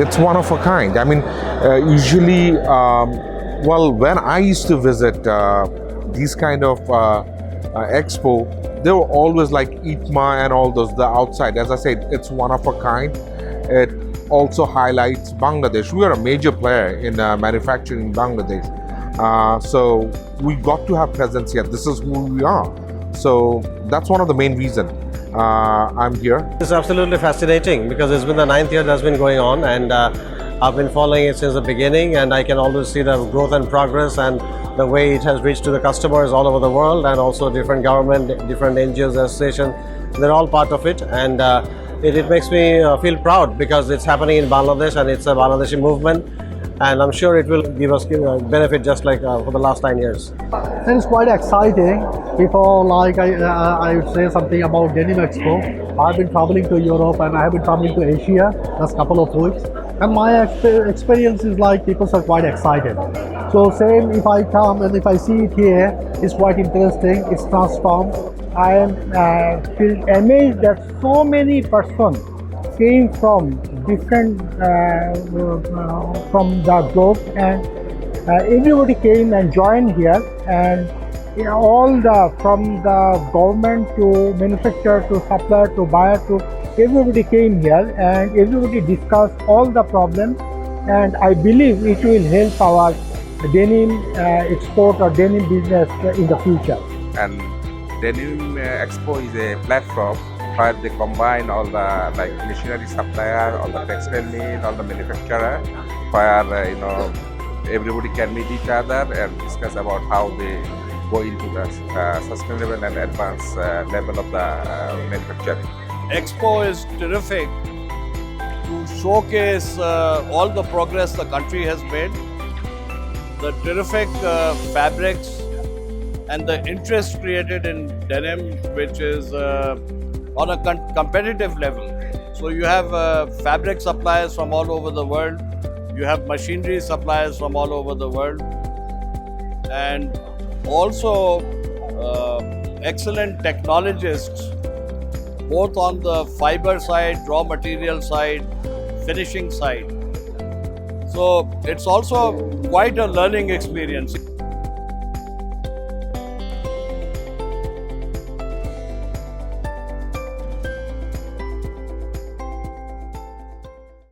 It's one of a kind. I mean, usually, well, when I used to visit these kind of expo, they were always like 𝐒𝐡𝐚𝐫 and all those, the outside. As I said, it's one of a kind. It also highlights Bangladesh. We are a major player in manufacturing in Bangladesh. So we got to have presence here. This is who we are. So that's one of the main reasons I'm here. It's absolutely fascinating because it's been the 9th year that's been going on, and I've been following it since the beginning, and I can always see the growth and progress and the way it has reached to the customers all over the world, and also different government, different NGOs, associations. They're all part of it, and it makes me feel proud because it's happening in Bangladesh and it's a Bangladeshi movement, and I'm sure it will give us benefit just like for the last 9 years. And it's quite exciting. Before, like I would say something about Denim Expo. I've been traveling to Europe and I have been traveling to Asia last couple of weeks, and my experience is like people are quite excited. So same if I come and if I see it here, it's quite interesting. It's transformed. I am feel amazed that so many persons came from different from the globe, and everybody came and joined here, and all from the government to manufacturer to supplier to buyer to everybody came here, and everybody discussed all the problems, and I believe it will help our denim export or denim business in the future. And Denim Expo is a platform where they combine all the like machinery supplier, all the textile mill, all the manufacturer, where everybody can meet each other and discuss about how they go into the sustainable and advanced level of the manufacturing. Expo is terrific to showcase all the progress the country has made, the terrific fabrics and the interest created in denim, which is on a competitive level. So you have fabric suppliers from all over the world, you have machinery suppliers from all over the world, and also excellent technologists, both on the fiber side, raw material side, finishing side. So it's also quite a learning experience.